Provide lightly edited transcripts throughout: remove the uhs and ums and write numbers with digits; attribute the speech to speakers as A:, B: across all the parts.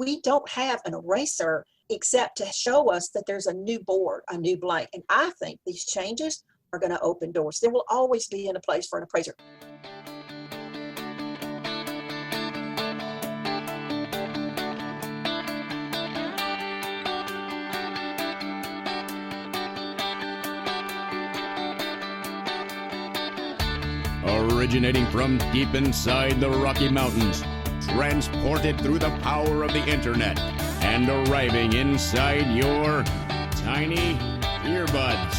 A: we don't have an eraser except to show us that there's a new board, a new blank. And I think these changes are going to open doors. There will always be a place for an appraiser.
B: Originating from deep inside the Rocky Mountains, transported through the power of the internet, and arriving inside your tiny earbuds.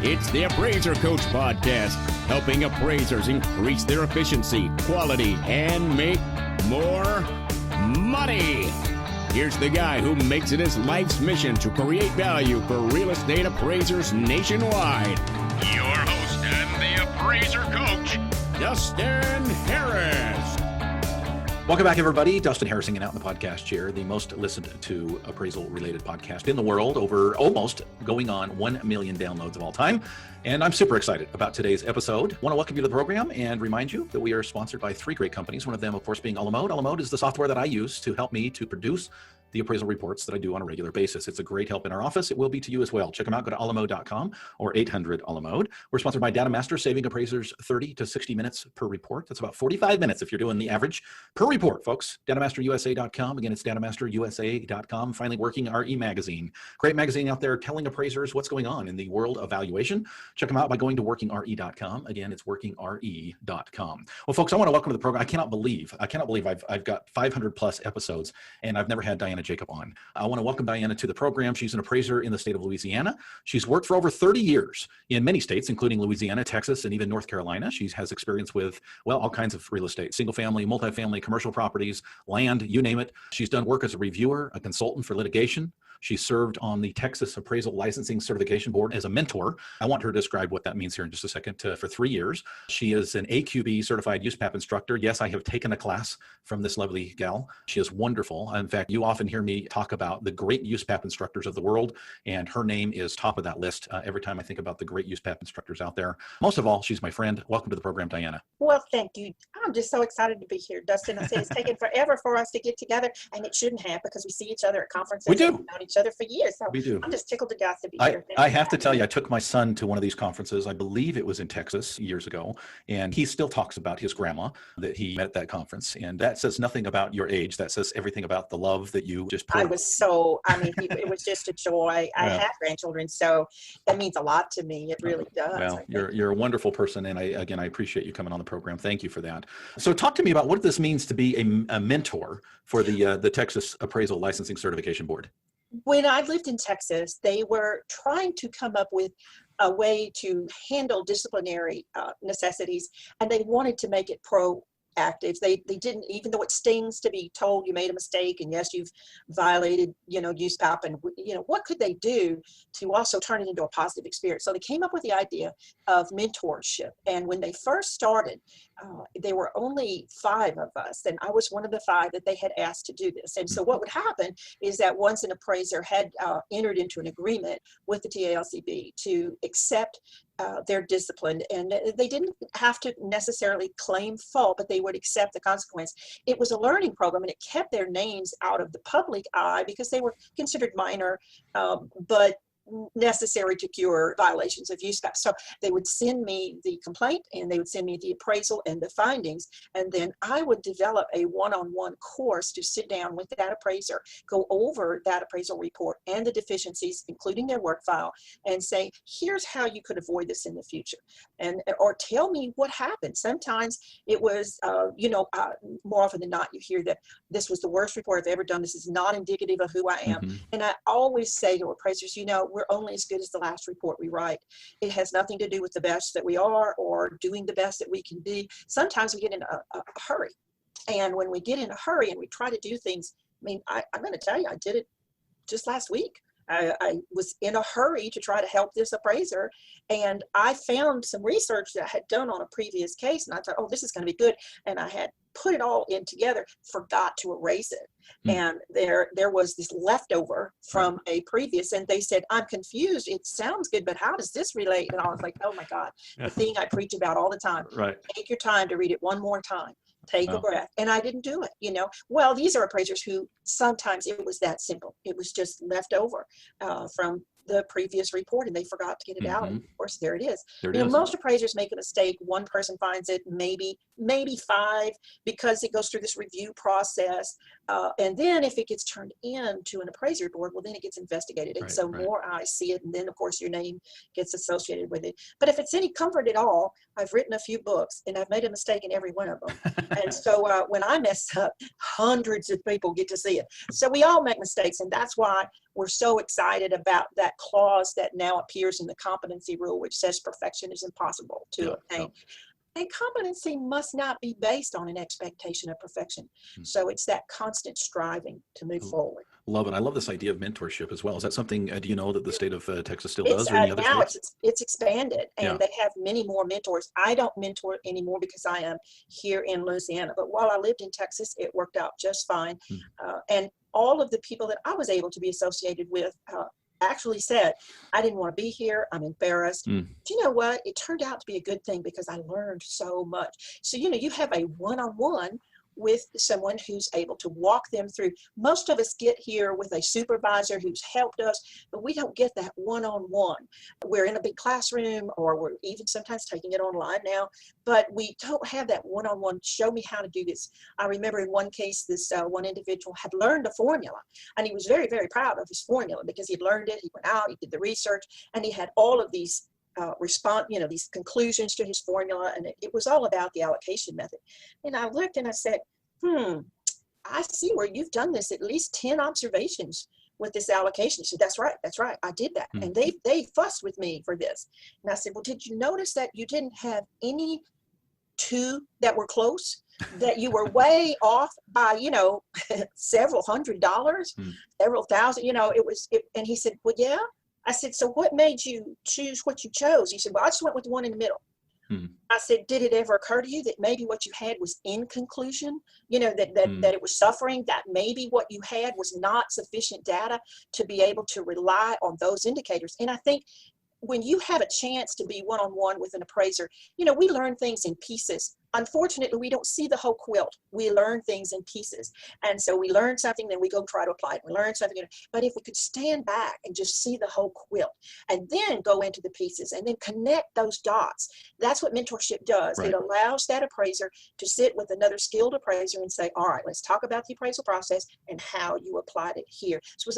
B: It's the Appraiser Coach Podcast, helping appraisers increase their efficiency, quality, and make more money. Here's the guy who makes it his life's mission to create value for real estate appraisers nationwide. Your host and the Appraiser Coach, Dustin Harris.
C: Welcome back, everybody. Dustin Harris hanging out in the podcast chair, the most listened to appraisal-related podcast in the world, over almost going on 1 million downloads of all time. And I'm super excited about today's episode. I want to welcome you to the program and remind you that we are sponsored by 3 great companies. One of them, of course, being Alamode. Alamode is the software that I use to help me to produce the appraisal reports that I do on a regular basis. It's a great help in our office. It will be to you as well. Check them out. Go to alamode.com or 800-ALAMODE. We're sponsored by DataMaster, saving appraisers 30 to 60 minutes per report. That's about 45 minutes if you're doing the average per report, folks. DataMasterUSA.com. Again, it's DataMasterUSA.com. Finally Working RE magazine. Great magazine out there telling appraisers what's going on in the world of valuation. Check them out by going to workingre.com. Again, it's workingre.com. Well, folks, I want to welcome to the program. I cannot believe I've got 500 plus episodes and I've never had Diana Jacob on. I want to welcome Diana to the program. She's an appraiser in the state of Louisiana. She's worked for over 30 years in many states, including Louisiana, Texas, and even North Carolina. She has experience with, well, all kinds of real estate, single family, multifamily, commercial properties, land, you name it. She's done work as a reviewer, a consultant for litigation. She served on the Texas Appraisal Licensing Certification Board as a mentor. I want her to describe what that means here in just a second. For 3 years. She is an AQB certified USPAP instructor. Yes, I have taken a class from this lovely gal. She is wonderful. In fact, you often hear me talk about the great USPAP instructors of the world, and her name is top of that list every time I think about the great USPAP instructors out there. Most of all, she's my friend. Welcome to the program, Diana.
A: Well, thank you. I'm just so excited to be here, Dustin. I say it's taken forever for us to get together, and it shouldn't have, because we see each other at conferences.
C: We do.
A: We've known each other for years. So
C: we do.
A: I'm just tickled to death to be here.
C: I have to tell you, I took my son to one of these conferences. I believe it was in Texas years ago, and he still talks about his grandma that he met at that conference. And that says nothing about your age. That says everything about the love that you just poured.
A: It was just a joy. I have grandchildren, so that means a lot to me. It really does.
C: Well, you're a wonderful person, and I appreciate you coming on the program. Thank you for that. So talk to me about what this means to be a mentor for the Texas Appraisal Licensing Certification Board.
A: When I lived in Texas, they were trying to come up with a way to handle disciplinary necessities, and they wanted to make it proactive. They didn't, even though it stings to be told you made a mistake and yes, you've violated, USPAP, and what could they do to also turn it into a positive experience? So they came up with the idea of mentorship. And when they first started, there were only 5 of us, and I was one of the 5 that they had asked to do this. And so what would happen is that once an appraiser had entered into an agreement with the TALCB to accept their discipline, and they didn't have to necessarily claim fault, but they would accept the consequence. It was a learning program, and it kept their names out of the public eye because they were considered minor, but necessary to cure violations of USPAP. So they would send me the complaint, and they would send me the appraisal and the findings, and then I would develop a one-on-one course to sit down with that appraiser, go over that appraisal report and the deficiencies, including their work file, and say, here's how you could avoid this in the future, or tell me what happened. Sometimes it was, more often than not, you hear that this was the worst report I've ever done. This is not indicative of who I am. Mm-hmm. And I always say to appraisers, we're only as good as the last report we write. It has nothing to do with the best that we are or doing the best that we can be. Sometimes we get in a hurry. And when we get in a hurry and we try to do things, I'm going to tell you, I did it just last week. I was in a hurry to try to help this appraiser, and I found some research that I had done on a previous case, and I thought, oh, this is going to be good. And I had put it all in together, forgot to erase it. And there was this leftover from a previous, and they said, I'm confused. It sounds good, but how does this relate? And I was like, oh my God, the thing I preach about all the time.
C: Right.
A: Take your time to read it one more time. take a
C: Wow.
A: breath. And I didn't do it, Well, these are appraisers who sometimes it was that simple. It was just left over from the previous report and they forgot to get it out. And of course, there it is.
C: There it is.
A: Most appraisers make a mistake. One person finds it, maybe five, because it goes through this review process. And then if it gets turned in to an appraiser board, well, then it gets investigated. And so more eyes see it. And then, of course, your name gets associated with it. But if it's any comfort at all, I've written a few books and I've made a mistake in every one of them. And so when I mess up, hundreds of people get to see it. So we all make mistakes. And that's why we're so excited about that clause that now appears in the competency rule, which says perfection is impossible to obtain. And competency must not be based on an expectation of perfection. So it's that constant striving to move forward.
C: Love it. I love this idea of mentorship as well. Is that something, do you know that the state of Texas still does? Or any other
A: now
C: states?
A: it's expanded and they have many more mentors. I don't mentor anymore because I am here in Louisiana. But while I lived in Texas, it worked out just fine. And all of the people that I was able to be associated with actually said, I didn't want to be here. I'm embarrassed. Do you know what? It turned out to be a good thing because I learned so much. So, you have a one-on-one with someone who's able to walk them through. Most of us get here with a supervisor who's helped us, but we don't get that one-on-one. We're in a big classroom or we're even sometimes taking it online now, but we don't have that one-on-one, show me how to do this. I remember in one case, this one individual had learned a formula and he was very, very proud of his formula because he'd learned it, he went out, he did the research, and he had all of these these conclusions to his formula, and it was all about the allocation method. And I looked and I said, I see where you've done this, at least 10 observations with this allocation. He said, that's right, I did that. And they fussed with me for this. And I said, well, did you notice that you didn't have any two that were close? That you were way off by, several $100s, several thousand, and he said, well, yeah. I said, so what made you choose what you chose? He said, well, I just went with the one in the middle. I said, did it ever occur to you that maybe what you had was inconclusion, that it was suffering, that maybe what you had was not sufficient data to be able to rely on those indicators? And I think when you have a chance to be one-on-one with an appraiser, we learn things in pieces. Unfortunately, we don't see the whole quilt. We learn things in pieces. And so we learn something, then we go try to apply it. We learn something. But if we could stand back and just see the whole quilt and then go into the pieces and then connect those dots, that's what mentorship does. It allows that appraiser to sit with another skilled appraiser and say, all right, let's talk about the appraisal process and how you applied it here. So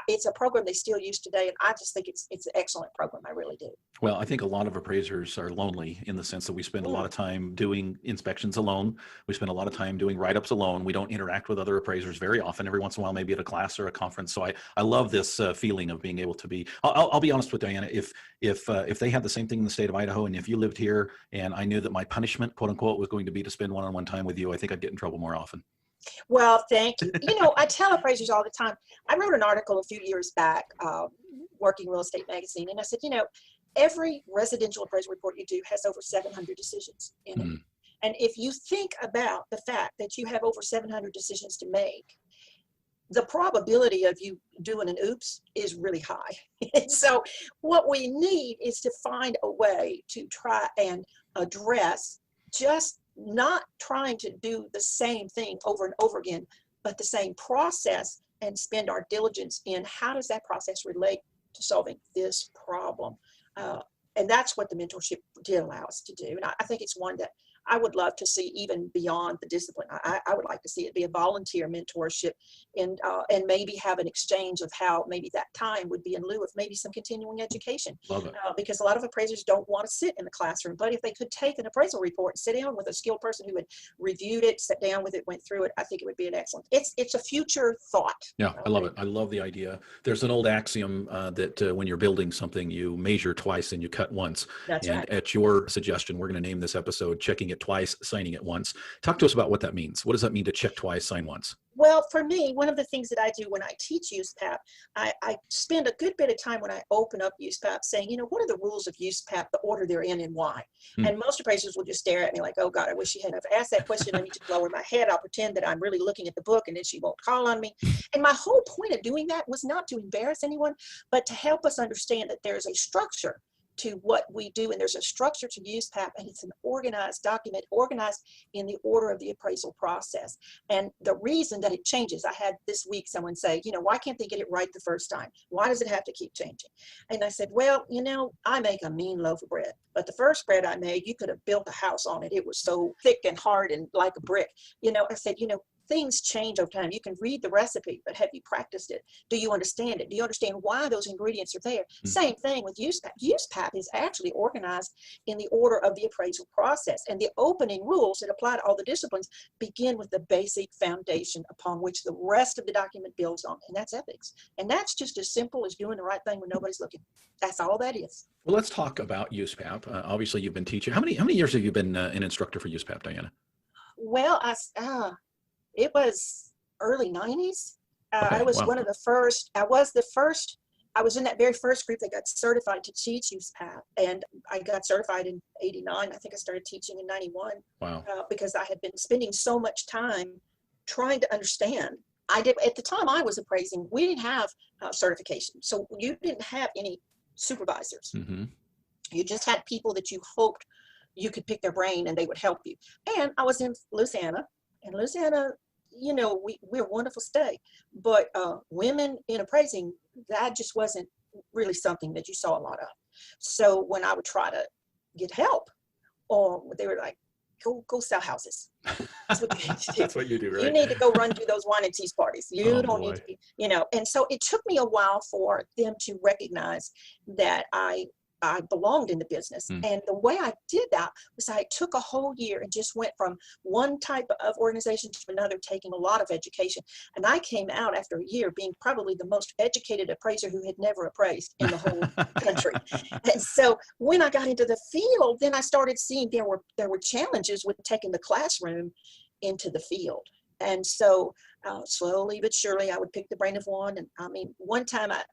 A: it's a program they still use today. And I just think it's an excellent program. I really do.
C: Well, I think a lot of appraisers are lonely in the sense that we spend a lot of time doing inspections alone. We spend a lot of time doing write-ups alone. We don't interact with other appraisers very often. Every once in a while, maybe at a class or a conference. So I love this feeling of being able to be. I'll be honest with Diana. If they had the same thing in the state of Idaho, and if you lived here, and I knew that my punishment, quote unquote, was going to be to spend one-on-one time with you, I think I'd get in trouble more often.
A: Well, thank you. I tell appraisers all the time. I wrote an article a few years back, Working Real Estate Magazine, and I said, every residential appraisal report you do has over 700 decisions in it. And if you think about the fact that you have over 700 decisions to make, the probability of you doing an oops is really high. And so what we need is to find a way to try and address just not trying to do the same thing over and over again, but the same process, and spend our diligence in how does that process relate to solving this problem. And that's what the mentorship did allow us to do. And I think it's one that I would love to see even beyond the discipline. I would like to see it be a volunteer mentorship and maybe have an exchange of how maybe that time would be in lieu of maybe some continuing education.
C: Love it.
A: Because a lot of appraisers don't want to sit in the classroom, but if they could take an appraisal report and sit down with a skilled person who had reviewed it, sat down with it, went through it, I think it would be an excellent. It's a future thought.
C: Yeah, I love it. I love the idea. There's an old axiom that when you're building something, you measure twice and you cut once.
A: That's
C: and
A: right.
C: At your suggestion, we're going to name this episode Checking It Twice, Signing It Once. Talk to us about what that means. What does that mean to check twice, sign once?
A: Well, for me, one of the things that I do when I teach USPAP, I spend a good bit of time when I open up USPAP saying, what are the rules of USPAP, the order they're in and why? And most appraisers will just stare at me like, oh God, I wish she hadn't have asked that question. I need to lower my head. I'll pretend that I'm really looking at the book and then she won't call on me. And my whole point of doing that was not to embarrass anyone, but to help us understand that there's a structure to what we do, and there's a structure to USPAP, and it's an organized document, organized in the order of the appraisal process. And the reason that it changes, I had this week someone say, why can't they get it right the first time? Why does it have to keep changing? And I said, well, I make a mean loaf of bread, but the first bread I made, you could have built a house on it. It was so thick and hard and like a brick. I said, things change over time. You can read the recipe, but have you practiced it? Do you understand it? Do you understand why those ingredients are there? Mm-hmm. Same thing with USPAP. USPAP is actually organized in the order of the appraisal process, and the opening rules that apply to all the disciplines begin with the basic foundation upon which the rest of the document builds on, and that's ethics. And that's just as simple as doing the right thing when nobody's looking. That's all that is.
C: Well, let's talk about USPAP. Obviously, you've been teaching. How many years have you been an instructor for USPAP, Diana?
A: Well, it was early 90s.
C: Okay,
A: I was
C: wow.
A: one of the first. I was in that very first group that got certified to teach USPAP, and I got certified in 89. I think I started teaching in 91.
C: Wow.
A: Because I had been spending so much time trying to understand. At the time I was appraising, we didn't have certification. So you didn't have any supervisors. Mm-hmm. You just had people that you hoped you could pick their brain and they would help you. And I was in Louisiana, and Louisiana, we're a wonderful state, but women in appraising, that just wasn't really something that you saw a lot of. So when I would try to get help, or they were like, go sell houses. That's what you need to do.
C: That's what you do, right?
A: You need to go run through those wine and teas parties. You don't need to be, and so it took me a while for them to recognize that I belonged in the business. And the way I did that was I took a whole year and just went from one type of organization to another, taking a lot of education. And I came out after a year being probably the most educated appraiser who had never appraised in the whole country. And so when I got into the field, then I started seeing there were challenges with taking the classroom into the field. And so slowly but surely I would pick the brain of one. And I mean, one time I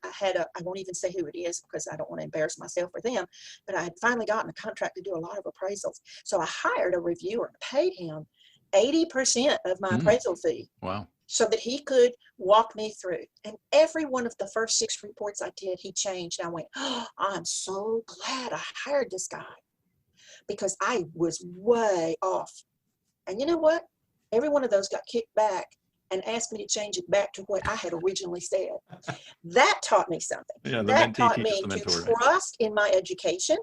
A: won't even say who it is because I don't want to embarrass myself or them, but I had finally gotten a contract to do a lot of appraisals. So I hired a reviewer and paid him 80% of my appraisal fee.
C: Wow.
A: So that he could walk me through. And every one of the first 6 reports I did, he changed. I went, oh, I'm so glad I hired this guy because I was way off. And you know what? Every one of those got kicked back and asked me to change it back to what I had originally said. That taught me something.
C: Yeah,
A: that taught me to trust in my education.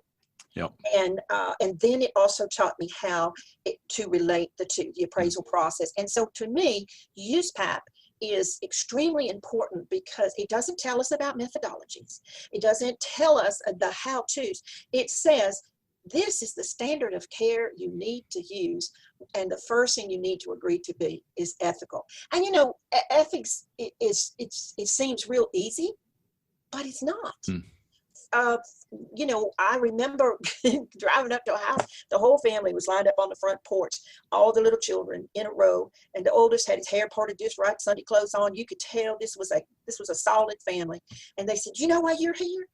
C: Yep.
A: And then it also taught me how to relate the two, the appraisal process. And so to me, USPAP is extremely important because it doesn't tell us about methodologies. It doesn't tell us the how-tos. It says, this is the standard of care you need to use. And the first thing you need to agree to be is ethical. And ethics, it seems real easy, but it's not. I remember driving up to a house, the whole family was lined up on the front porch, all the little children in a row, and the oldest had his hair parted just right, Sunday clothes on. You could tell this was a solid family. And they said, you know why you're here?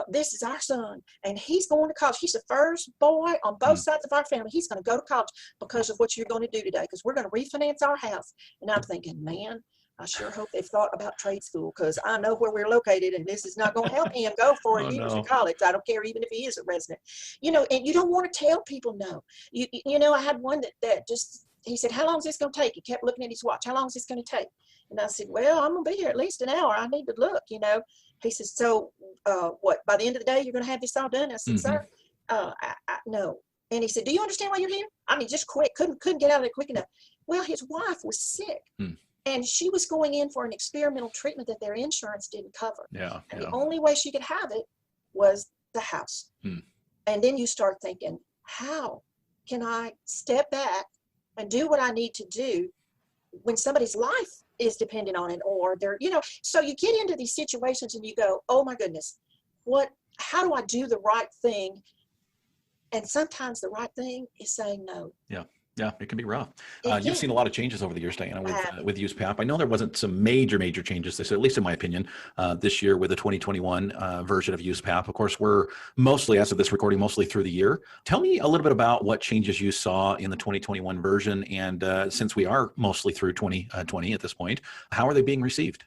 A: This is our son, and he's going to college. He's the first boy on both sides of our family. He's going to go to college because of what you're going to do today, because we're going to refinance our house. And I'm thinking, man, I sure hope they've thought about trade school, because I know where we're located and this is not going to help him go 4 years to college. I don't care even if he is a resident, and you don't want to tell people no. I had one that just, he said, how long is this going to take? He kept looking at his watch. How long is this going to take? And I said, well, I'm going to be here at least an hour. I need to look, He says, so what, by the end of the day, you're going to have this all done? I said, sir, no. And he said, do you understand why you're here? I mean, just quick, couldn't get out of there quick enough. Well, his wife was sick. And she was going in for an experimental treatment that their insurance didn't cover. And the only way she could have it was the house. And then you start thinking, how can I step back and do what I need to do when somebody's life is dependent on it, or they're, so you get into these situations and you go, oh my goodness, how do I do the right thing? And sometimes the right thing is saying no.
C: Yeah, it can be rough. You've seen a lot of changes over the years, Diana, with USPAP. I know there wasn't some major changes, at least in my opinion, this year with the 2021 version of USPAP. Of course, we're mostly, as of this recording, mostly through the year. Tell me a little bit about what changes you saw in the 2021 version. And since we are mostly through 2020 at this point, how are they being received?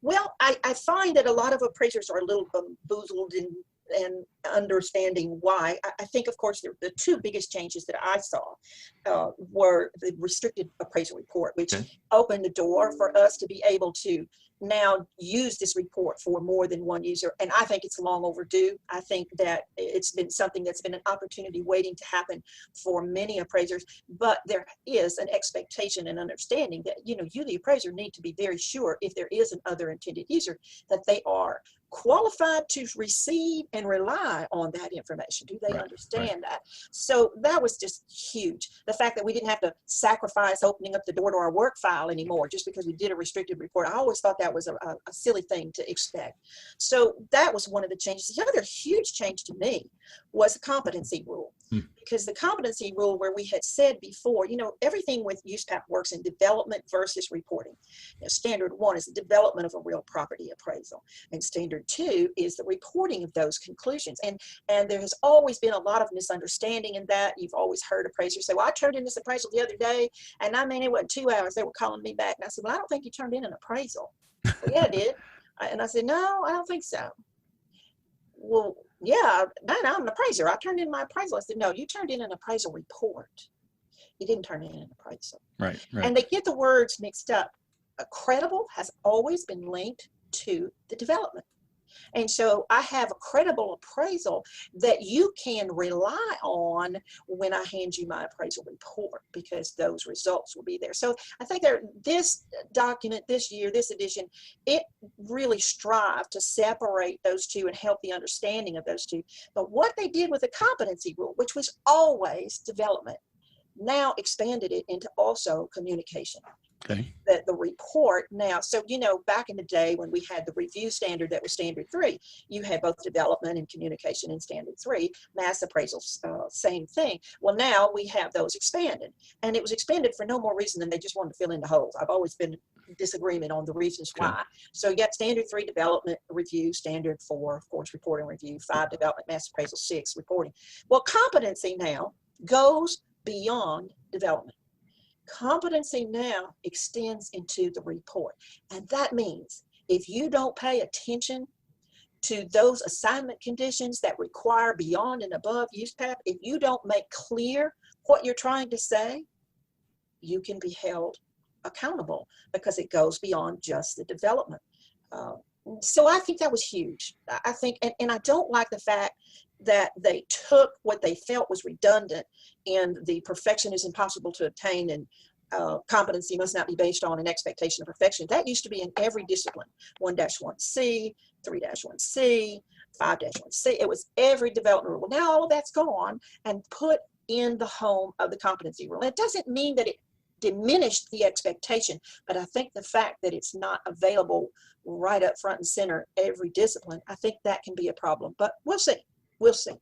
A: Well, I find that a lot of appraisers are a little bamboozled in and understanding why. I think, of course, the two biggest changes that I saw were the restricted appraisal report, which opened the door for us to be able to now use this report for more than one user. And I think it's long overdue. I think that it's been something that's been an opportunity waiting to happen for many appraisers, but there is an expectation and understanding that, you, the appraiser, need to be very sure if there is an other intended user that they are qualified to receive and rely on that information. Do they understand that? So that was just huge. The fact that we didn't have to sacrifice opening up the door to our work file anymore just because we did a restricted report. I always thought that was a silly thing to expect. So that was one of the changes. The other huge change to me was the competency rule. Because the competency rule, where we had said before, everything with USPAP works in development versus reporting. Standard 1 is the development of a real property appraisal, and standard 2 is the reporting of those conclusions. And there has always been a lot of misunderstanding in that. You've always heard appraisers say, well, I turned in this appraisal the other day, and I mean, it wasn't 2 hours. They were calling me back. And I said, well, I don't think you turned in an appraisal. Well, yeah, I did. And I said, no, I don't think so. Well, yeah, I'm an appraiser. I turned in my appraisal. I said, no, you turned in an appraisal report. You didn't turn in an appraisal. Right. And they get the words mixed up. Credible has always been linked to the development. And so I have a credible appraisal that you can rely on when I hand you my appraisal report, because those results will be there. So I think this document this year, this edition, it really strived to separate those two and help the understanding of those two. But what they did with the competency rule, which was always development, now expanded it into also communication. Okay. The report now, so back in the day when we had the review standard that was standard 3, you had both development and communication in standard 3, mass appraisals, same thing. Well, now we have those expanded, and it was expanded for no more reason than they just wanted to fill in the holes. I've always been in disagreement on the reasons why. So you got standard 3 development review, standard 4, of course, reporting review, 5 development, mass appraisal, 6 reporting. Well, competency now goes beyond development. Competency now extends into the report. And that means if you don't pay attention to those assignment conditions that require beyond and above USPAP, if you don't make clear what you're trying to say, you can be held accountable because it goes beyond just the development. So I think that was huge. I think, and I don't like the fact that they took what they felt was redundant in the perfection is impossible to obtain, and competency must not be based on an expectation of perfection. That used to be in every discipline, 1-1C, 3-1C, 5-1C. It was every development rule. Now all of that's gone and put in the home of the competency rule. It doesn't mean that it diminished the expectation, but I think the fact that it's not available right up front and center every discipline, I think that can be a problem, but we'll see. We'll see.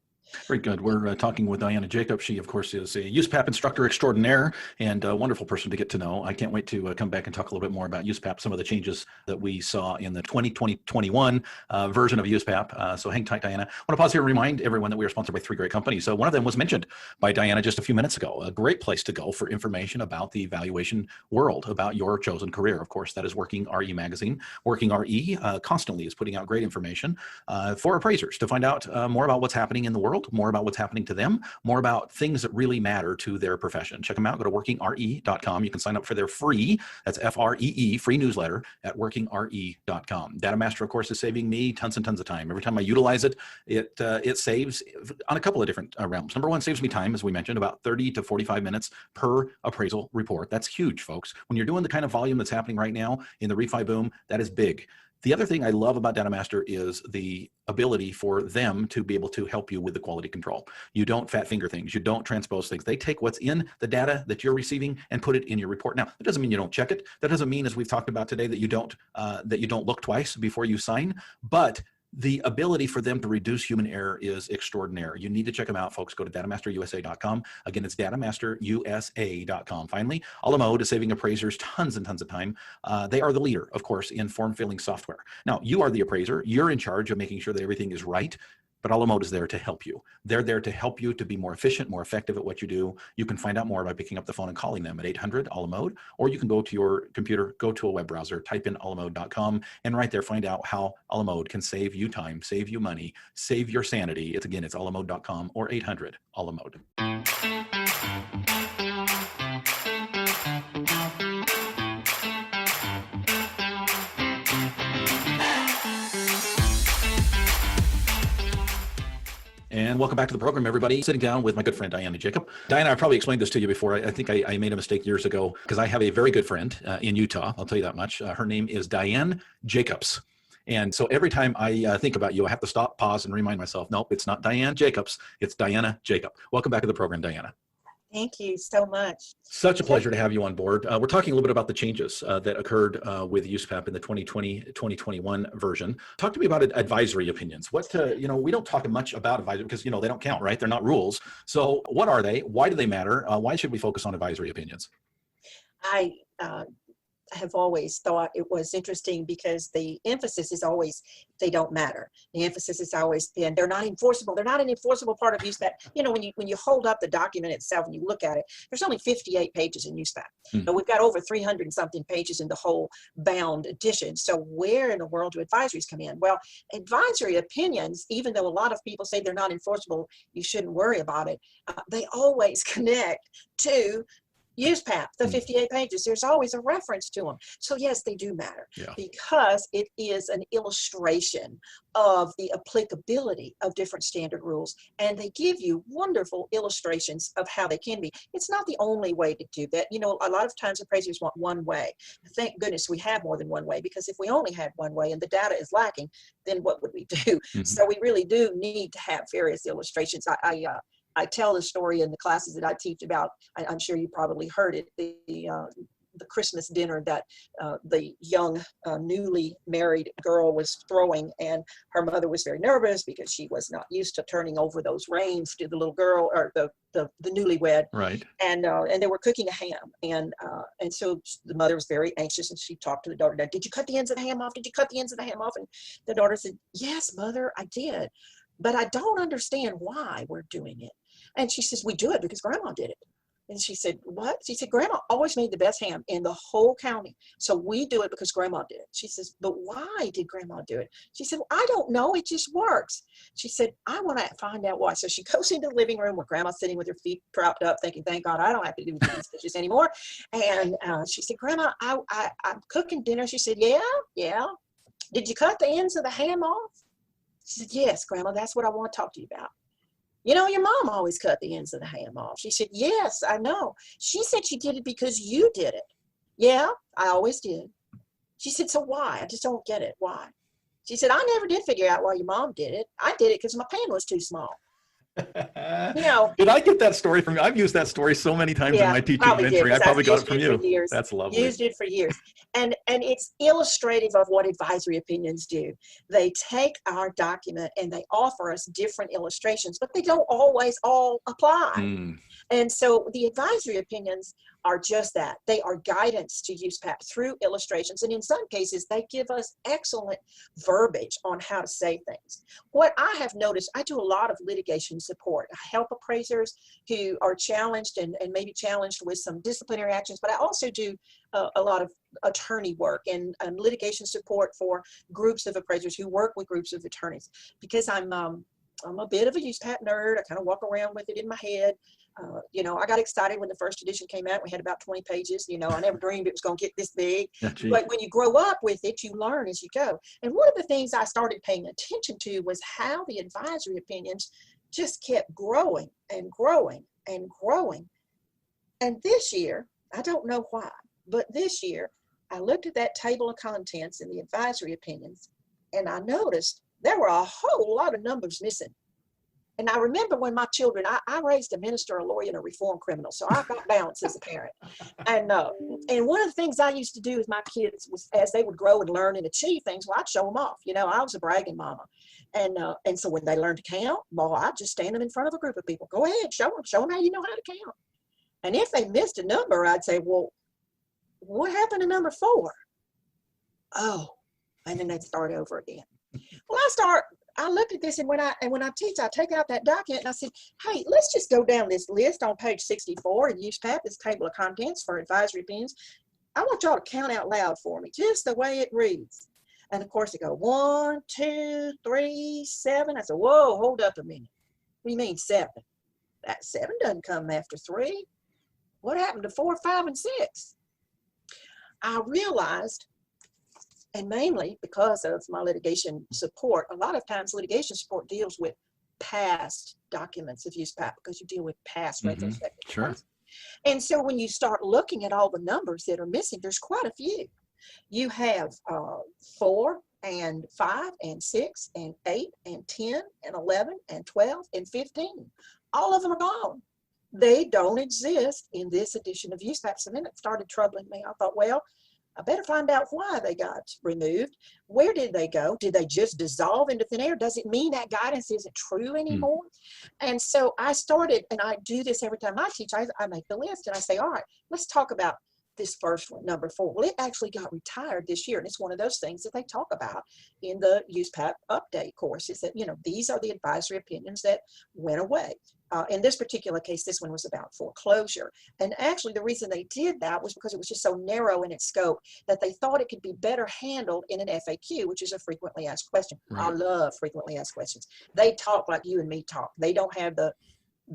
C: Very good. We're talking with Diana Jacob. She, of course, is a USPAP instructor extraordinaire and a wonderful person to get to know. I can't wait to come back and talk a little bit more about USPAP, some of the changes that we saw in the 2020-21 version of USPAP. So hang tight, Diana. I want to pause here and remind everyone that we are sponsored by 3 great companies. So one of them was mentioned by Diana just a few minutes ago. A great place to go for information about the evaluation world, about your chosen career. Of course, that is Working RE magazine. Working RE constantly is putting out great information for appraisers to find out more about what's happening in the world, more about what's happening to them, more about things that really matter to their profession. Check them out. Go to workingre.com. You can sign up for their free, that's F-R-E-E, free newsletter at workingre.com. DataMaster, of course, is saving me tons and tons of time. Every time I utilize it, it saves on a couple of different realms. Number one, saves me time, as we mentioned, about 30 to 45 minutes per appraisal report. That's huge, folks. When you're doing the kind of volume that's happening right now in the refi boom, that is big. The other thing I love about DataMaster is the ability for them to be able to help you with the quality control. You don't fat finger things. You don't transpose things. They take what's in the data that you're receiving and put it in your report. Now, that doesn't mean you don't check it. That doesn't mean, as we've talked about today, that you don't look twice before you sign. But the ability for them to reduce human error is extraordinary. You need to check them out, folks. Go to datamasterusa.com. Again, it's datamasterusa.com. Finally, Alamode is saving appraisers tons and tons of time. They are the leader, of course, in form filling software. Now, you are the appraiser. You're in charge of making sure that everything is right. but a la mode is there to help you. They're there to help you to be more efficient, more effective at what you do. You can find out more by picking up the phone and calling them at 800 a la mode, or you can go to your computer, go to a web browser, type in alamode.com, and right there find out how a la mode can save you time, save you money, save your sanity. It's alamode.com or 800 a la mode. And welcome back to the program, everybody. Sitting down with my good friend, Diana Jacob. Diana, I've probably explained this to you before. I think I made a mistake years ago because I have a very good friend in Utah. I'll tell you that much. Her name is Diane Jacobs. And so every time I think about you, I have to stop, pause, and remind myself, nope, it's not Diane Jacobs. It's Diana Jacob. Welcome back to the program, Diana.
A: Thank you so much.
C: Such a pleasure to have you on board. We're talking a little bit about the changes that occurred with USPAP in the 2020-2021 version. Talk to me about advisory opinions. What, we don't talk much about advisory because, they don't count, right? They're not rules. So what are they? Why do they matter? Why should we focus on advisory opinions?
A: I have always thought it was interesting because the emphasis is always they don't matter. The emphasis has always been they're not enforceable. They're not an enforceable part of USPAP. When you hold up the document itself and you look at it, there's only 58 pages in USPAP. But we've got over 300 and something pages in the whole bound edition. So where in the world do advisories come in? Well, advisory opinions, even though a lot of people say they're not enforceable, you shouldn't worry about it. They always connect to USPAP, the 58 pages. There's always a reference to them. So yes, they do matter because it is an illustration of the applicability of different standard rules. And they give you wonderful illustrations of how they can be. It's not the only way to do that. A lot of times appraisers want one way. Thank goodness we have more than one way, because if we only had one way and the data is lacking, then what would we do? So we really do need to have various illustrations. I tell the story in the classes that I teach about, I'm sure you probably heard it, the Christmas dinner that the young newly married girl was throwing, and her mother was very nervous because she was not used to turning over those reins to the little girl or the newlywed.
C: Right.
A: And they were cooking a ham, and so the mother was very anxious, and she talked to the daughter. Did you cut the ends of the ham off? Did you cut the ends of the ham off? And the daughter said, yes, mother, I did. But I don't understand why we're doing it. And she says, we do it because Grandma did it. And she said, what? She said, Grandma always made the best ham in the whole county. So we do it because Grandma did it. She says, but why did Grandma do it? She said, well, I don't know. It just works. She said, I want to find out why. So she goes into the living room where Grandma's sitting with her feet propped up thinking, thank God I don't have to do these dishes anymore. And she said, Grandma, I'm cooking dinner. She said, yeah. Did you cut the ends of the ham off? She said, yes, Grandma, that's what I want to talk to you about. Your mom always cut the ends of the ham off. She said, yes, I know. She said she did it because you did it. Yeah, I always did. She said, so why? I just don't get it. Why? She said, I never did figure out why your mom did it. I did it because my pan was too small.
C: Did I get that story from you? I've used that story so many times in my teaching and mentoring. I probably got it from you.
A: Years.
C: That's lovely.
A: Used it for years. And it's illustrative of what advisory opinions do. They take our document and they offer us different illustrations, but they don't always all apply. And so the advisory opinions are just that. They are guidance to USPAP through illustrations. And in some cases, they give us excellent verbiage on how to say things. What I have noticed, I do a lot of litigation support. I help appraisers who are challenged and maybe challenged with some disciplinary actions, but I also do a lot of attorney work and litigation support for groups of appraisers who work with groups of attorneys, because I'm a bit of a USPAP nerd. I kind of walk around with it in my head. I got excited when the first edition came out. We had about 20 pages. I never dreamed it was going to get this big. But when you grow up with it, you learn as you go. And one of the things I started paying attention to was how the advisory opinions just kept growing and growing and growing. And this year, I don't know why, but this year, I looked at that table of contents in the advisory opinions, and I noticed there were a whole lot of numbers missing. And I remember when my children, I raised a minister, a lawyer, and a reformed criminal. So I got balance as a parent. And one of the things I used to do with my kids was, as they would grow and learn and achieve things, well, I'd show them off. I was a bragging mama. And so when they learned to count, well, I'd just stand them in front of a group of people. Go ahead, show them how you know how to count. And if they missed a number, I'd say, well, what happened to number 4? Oh, and then they'd start over again. Well, I looked at this, and when I teach, I take out that document and I said, hey, let's just go down this list on page 64 in USPAP, this table of contents for advisory opinions. I want y'all to count out loud for me, just the way it reads. And of course, they go 1, 2, 3, 7. I said, whoa, hold up a minute. What do you mean 7? That 7 doesn't come after 3. What happened to 4, 5, and 6? I realized, and mainly because of my litigation support, a lot of times litigation support deals with past documents of USPAP because you deal with past retrospective.
C: Sure.
A: And so when you start looking at all the numbers that are missing, there's quite a few. You have 4 and 5 and 6 and 8 and 10 and 11 and 12 and 15. All of them are gone. They don't exist in this edition of USPAP. So then it started troubling me. I thought, well, I better find out why they got removed. Where did they go? Did they just dissolve into thin air? Does it mean that guidance isn't true anymore? And so I started, and I do this every time I teach. I make the list and I say, all right, let's talk about this first one, number 4. Well, it actually got retired this year, and it's one of those things that they talk about in the USPAP update course, is that, you know, these are the advisory opinions that went away. In this particular case, this one was about foreclosure. And actually the reason they did that was because it was just so narrow in its scope that they thought it could be better handled in an FAQ, which is a frequently asked question. Right. I love frequently asked questions. They talk like you and me talk. They don't have the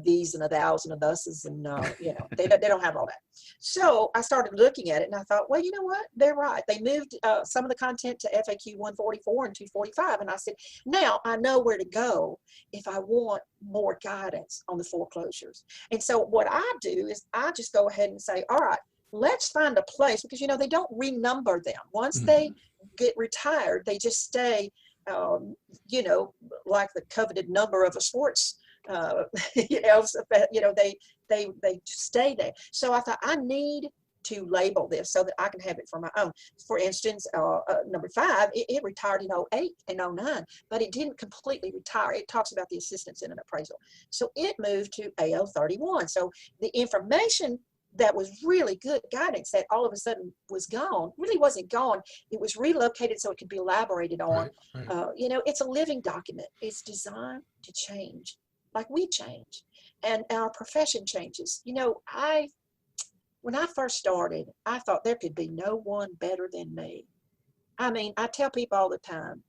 A: these and a thousand of us's and you know, they don't have all that. So I started looking at it and I thought, well, you know what, they're right. They moved some of the content to FAQ 144 and 245, and I said, now I know where to go if I want more guidance on the foreclosures. And so what I do is I just go ahead and say, all right, let's find a place, because you know they don't renumber them once they get retired. They just stay you know, like the coveted number of a sports you know, they stay there. So I thought I need to label this so that I can have it for my own. For instance, number 5, it retired in 08 and 09, but it didn't completely retire. It talks about the assistance in an appraisal. So it moved to AO 31. So the information that was really good guidance that all of a sudden was gone, really wasn't gone. It was relocated so it could be elaborated on. Right. You know, it's a living document. It's designed to change like we change, and our profession changes. You know, when I first started, I thought there could be no one better than me. I mean, I tell people all the time,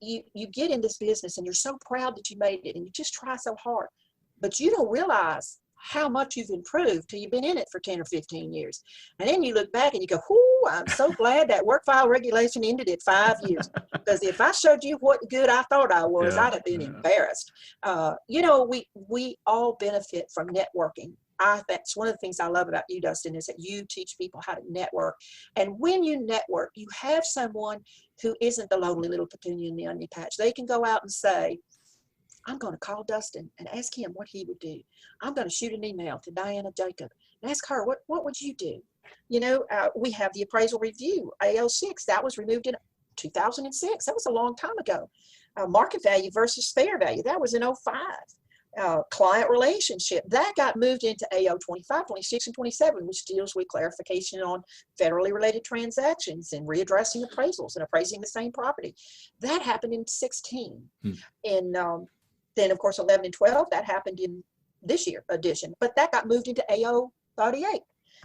A: you get in this business and you're so proud that you made it and you just try so hard, but you don't realize how much you've improved till you've been in it for 10 or 15 years. And then you look back and you go, whoo, I'm so glad that work file regulation ended at 5 years. Because if I showed you what good I thought I was, I'd have been embarrassed. You know, we all benefit from networking. That's one of the things I love about you, Dustin, is that you teach people how to network. And when you network, you have someone who isn't the lonely little petunia in the onion patch. They can go out and say, I'm going to call Dustin and ask him what he would do. I'm going to shoot an email to Diana Jacob and ask her, what would you do? You know, we have the appraisal review, AO6, that was removed in 2006. That was a long time ago. Market value versus fair value, that was in 05. Client relationship, that got moved into AO 25, 26, and 27, which deals with clarification on federally related transactions and readdressing appraisals and appraising the same property. That happened in 16. And then, of course, 11 and 12, that happened in this year edition, but that got moved into AO 38.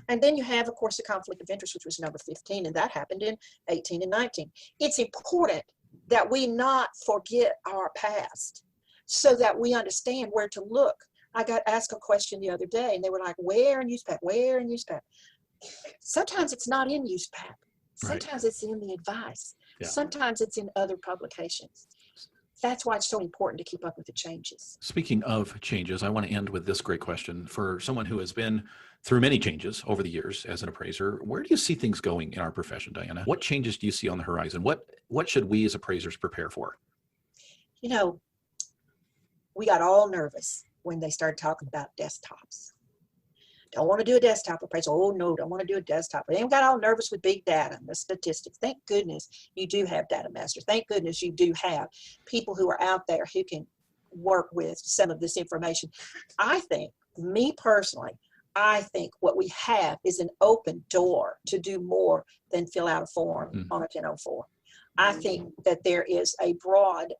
A: And then you have, of course, the conflict of interest, which was number 15, and that happened in 18 and 19. It's important that we not forget our past so that we understand where to look. I got asked a question the other day, and they were like, where in USPAP? Where in USPAP? Sometimes it's not in USPAP. Sometimes it's in the advice. Yeah. Sometimes it's in other publications. That's why it's so important to keep up with the changes.
C: Speaking of changes, I want to end with this great question. For someone who has been through many changes over the years as an appraiser, where do you see things going in our profession, Diana? What changes do you see on the horizon? What should we as appraisers prepare for? You
A: know, we got all nervous when they started talking about desktops. Don't want to do a desktop appraisal. Oh no, don't want to do a desktop. They got all nervous with big data and the statistics. Thank goodness you do have DataMaster. Thank goodness you do have people who are out there who can work with some of this information. I think, me personally, I think what we have is an open door to do more than fill out a form on a 1004. I think that there is a broad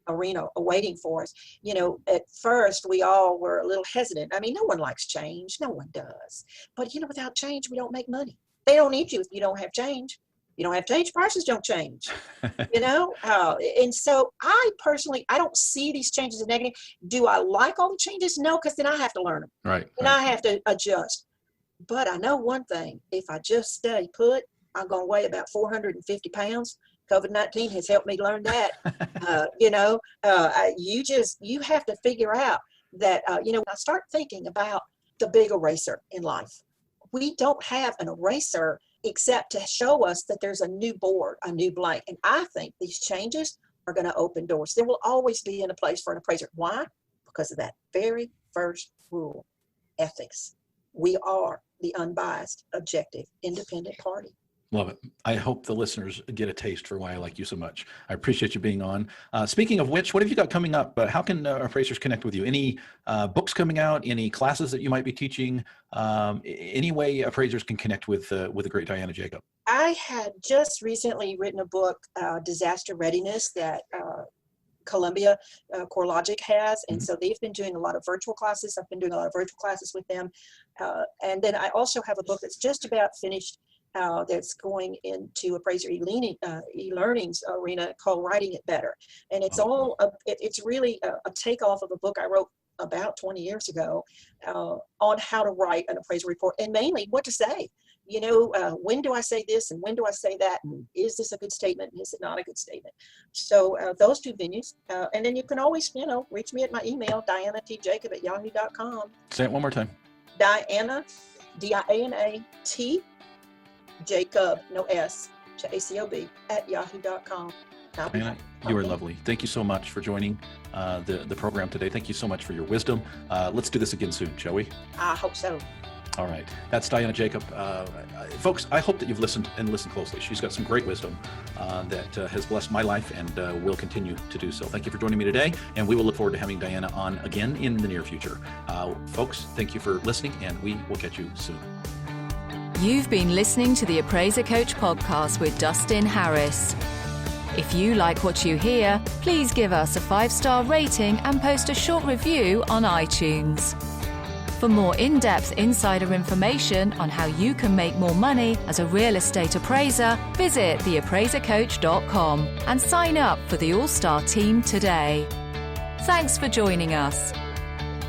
A: arena awaiting for us. You know, at first we all were a little hesitant. I mean, no one likes change. No one does. But, you know, without change, we don't make money. They don't need you if you don't have change. You don't have change, prices don't change, you know? And so I personally, I don't see these changes as negative. Do I like all the changes? No, because then I have to learn them.
C: Right.
A: And I have to adjust. But I know one thing, if I just stay put, I'm going to weigh about 450 pounds. COVID-19 has helped me learn that. You know, you have to figure out that, you know, I start thinking about the big eraser in life. We don't have an eraser except to show us that there's a new board, a new blank. And I think these changes are going to open doors. There will always be a place for an appraiser. Why? Because of that very first rule, ethics. We are the unbiased, objective, independent party.
C: Love it. I hope the listeners get a taste for why I like you so much. I appreciate you being on. Speaking of which, what have you got coming up? How can appraisers connect with you? Any books coming out? Any classes that you might be teaching? Any way appraisers can connect with the great Diana Jacob?
A: I had just recently written a book, Disaster Readiness, that Columbia CoreLogic has. And so they've been doing a lot of virtual classes. I've been doing a lot of virtual classes with them. And then I also have a book that's just about finished that's going into appraiser e-learnings arena called Writing It Better. And it's it's really a takeoff of a book I wrote about 20 years ago on how to write an appraisal report, and mainly what to say. You know, when do I say this and when do I say that? And is this a good statement? Is it not a good statement? So those two venues. And then you can always, you know, reach me at my email, dianatjacob@yahoo.com.
C: Say it one more time.
A: Diana, D-I-A-N-A-T, Jacob, no S, Jacob @yahoo.com.
C: Diana, you are lovely. Thank you so much for joining the program today. Thank you so much for your wisdom. Let's do this again soon, shall we?
A: I hope so.
C: All right. That's Diana Jacob. Folks, I hope that you've listened closely. She's got some great wisdom that has blessed my life and will continue to do so. Thank you for joining me today, and we will look forward to having Diana on again in the near future. Folks, thank you for listening, and we will catch you soon.
D: You've been listening to the Appraiser Coach podcast with Dustin Harris. If you like what you hear, please give us a 5-star rating and post a short review on iTunes. For more in-depth insider information on how you can make more money as a real estate appraiser, visit theappraisercoach.com and sign up for the All-Star team today. Thanks for joining us.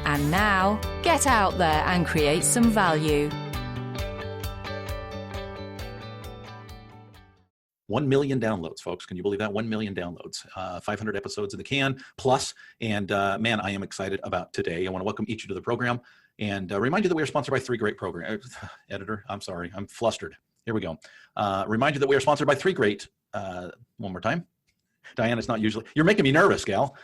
D: And now, get out there and create some value.
C: 1 million downloads, folks. Can you believe that? 1 million downloads, 500 episodes in the can plus. And man, I am excited about today. I want to welcome each of you to the program and remind you that we are sponsored by 3 great programs. Editor, I'm sorry, I'm flustered. Here we go. Remind you that we are sponsored by 3 great, one more time. Diana's not usually, you're making me nervous, gal.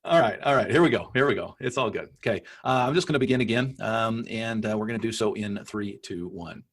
C: All right, here we go. It's all good. Okay, I'm just going to begin again, and we're going to do so in 3, 2, 1.